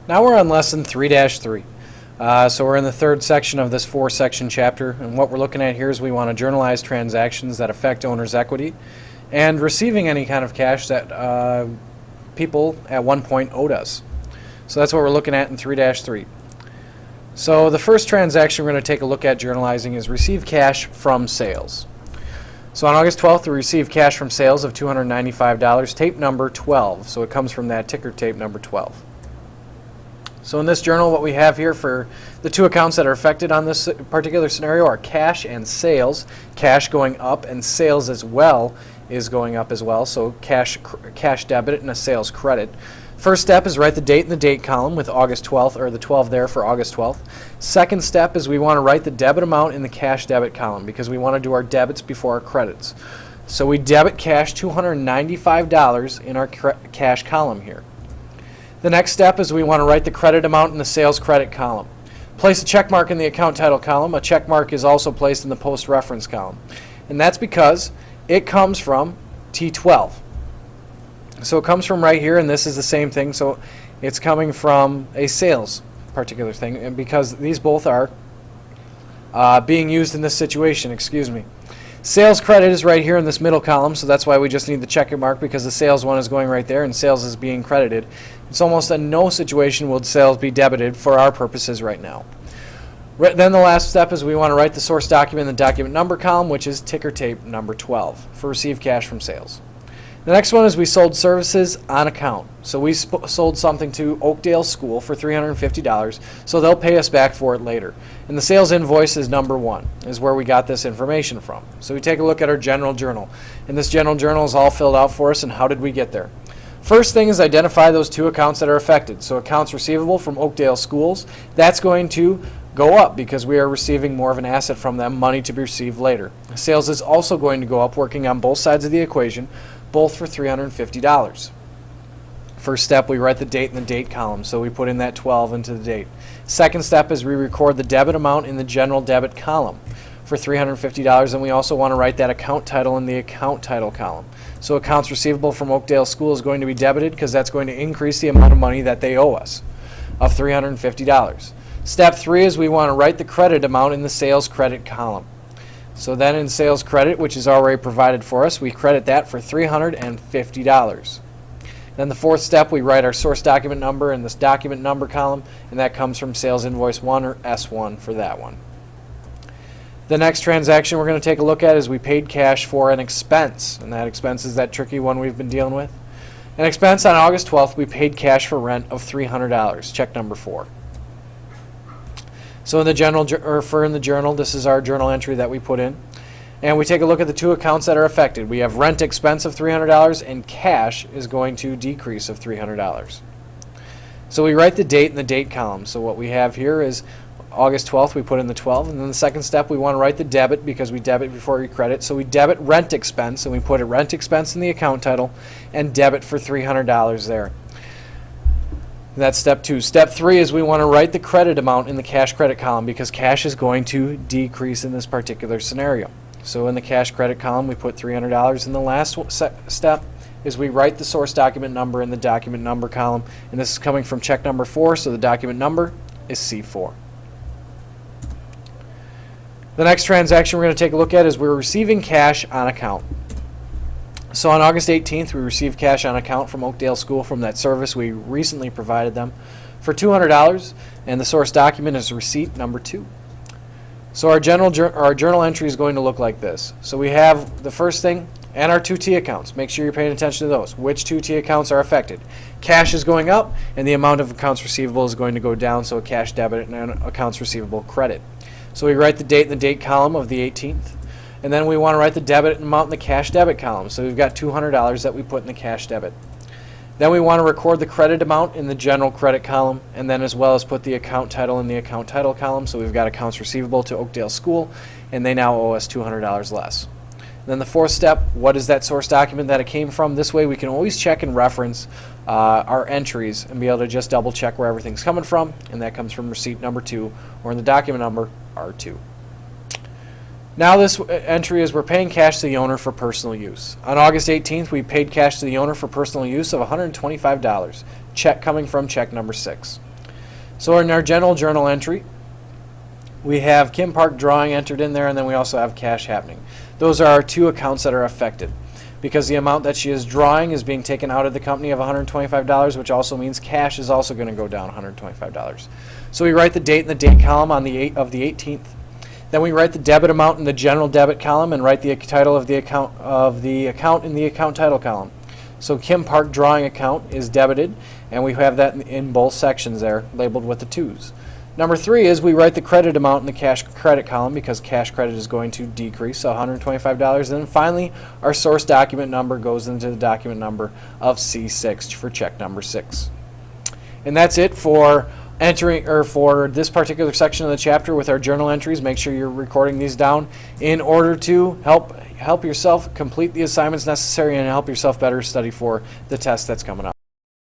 Now we're on lesson 3-3. So we're in the third section of this 4-section chapter, and what we're looking at here is we want to journalize transactions that affect owner's equity and receiving any kind of cash that people at one point owed us. So that's what we're looking at in 3-3. So the first transaction we're going to take a look at journalizing is receive cash from sales. So on August 12th, we received cash from sales of $295, tape number 12. So it comes from that ticker tape number 12. So in this journal, what we have here for the two accounts that are affected on this particular scenario are cash and sales. Cash going up and sales as well is going up as well. So cash debit and a sales credit. First step is write the date in the date column with August 12th, or the 12 there for August 12th. Second step is we want to write the debit amount in the cash debit column because we want to do our debits before our credits. So we debit cash $295 in our cash column here. The next step is we want to write the credit amount in the sales credit column. Place a check mark in the account title column. A check mark is also placed in the post reference column. And that's because it comes from T12. So it comes from right here, and this is the same thing. So it's coming from a sales particular thing, and because these both are being used in this situation, Sales credit is right here in this middle column, so that's why we just need the check mark because the sales one is going right there and sales is being credited. It's almost in no situation will sales be debited for our purposes right now. Then the last step is we want to write the source document in the document number column, which is ticker tape number 12 for receive cash from sales. The next one is we sold services on account. So we sold something to Oakdale School for $350, so they'll pay us back for it later. And the sales invoice is number 1, is where we got this information from. So we take a look at our general journal. And this general journal is all filled out for us, and how did we get there? First thing is identify those two accounts that are affected. So accounts receivable from Oakdale Schools, that's going to go up because we are receiving more of an asset from them, money to be received later. Sales is also going to go up, working on both sides of the equation, both for $350. First step, we write the date in the date column, so we put in that 12 into the date. Second step is we record the debit amount in the general debit column for $350, and we also want to write that account title in the account title column. So accounts receivable from Oakdale School is going to be debited because that's going to increase the amount of money that they owe us of $350. Step 3 is we want to write the credit amount in the sales credit column. So then in sales credit, which is already provided for us, we credit that for $350. Then the fourth step, we write our source document number in this document number column, and that comes from sales invoice 1 or S1 for that one. The next transaction we're going to take a look at is we paid cash for an expense, and that expense is that tricky one we've been dealing with. An expense on August 12th, we paid cash for rent of $300, check number 4. So in the journal, this is our journal entry that we put in. And we take a look at the two accounts that are affected. We have rent expense of $300 and cash is going to decrease of $300. So we write the date in the date column. So what we have here is August 12th, we put in the 12. And then the second step, we want to write the debit because we debit before we credit. So we debit rent expense, and we put a rent expense in the account title and debit for $300 there. That's step 2. Step 3 is we want to write the credit amount in the cash credit column because cash is going to decrease in this particular scenario. So in the cash credit column, we put $300. And the last step is we write the source document number in the document number column. And this is coming from check number 4, so the document number is C4. The next transaction we're going to take a look at is we're receiving cash on account. So on August 18th, we received cash on account from Oakdale School from that service we recently provided them for $200, and the source document is receipt number 2. So our journal entry is going to look like this. So we have the first thing and our 2 T accounts. Make sure you're paying attention to those. Which 2 T accounts are affected? Cash is going up, and the amount of accounts receivable is going to go down, so a cash debit and an accounts receivable credit. So we write the date in the date column of the 18th. And then we want to write the debit amount in the cash debit column. So we've got $200 that we put in the cash debit. Then we want to record the credit amount in the general credit column, and then as well as put the account title in the account title column. So we've got accounts receivable to Oakdale School, and they now owe us $200 less. And then the fourth step, what is that source document that it came from? This way we can always check and reference our entries and be able to just double check where everything's coming from, and that comes from receipt number 2, or in the document number R2. Now this entry is we're paying cash to the owner for personal use. On August 18th, we paid cash to the owner for personal use of $125. Check coming from check number 6. So in our general journal entry, we have Kim Park drawing entered in there, and then we also have cash happening. Those are our two accounts that are affected, because the amount that she is drawing is being taken out of the company of $125, which also means cash is also going to go down $125. So we write the date in the date column on the 18th. Then we write the debit amount in the general debit column and write the title of the account in the account title column. So Kim Park drawing account is debited, and we have that in both sections there, labeled with the 2s. Number 3 is we write the credit amount in the cash credit column, because cash credit is going to decrease, so $125. And then finally, our source document number goes into the document number of C6 for check number 6. And that's it for entering, or for this particular section of the chapter with our journal entries. Make sure you're recording these down in order to help yourself complete the assignments necessary and help yourself better study for the test that's coming up.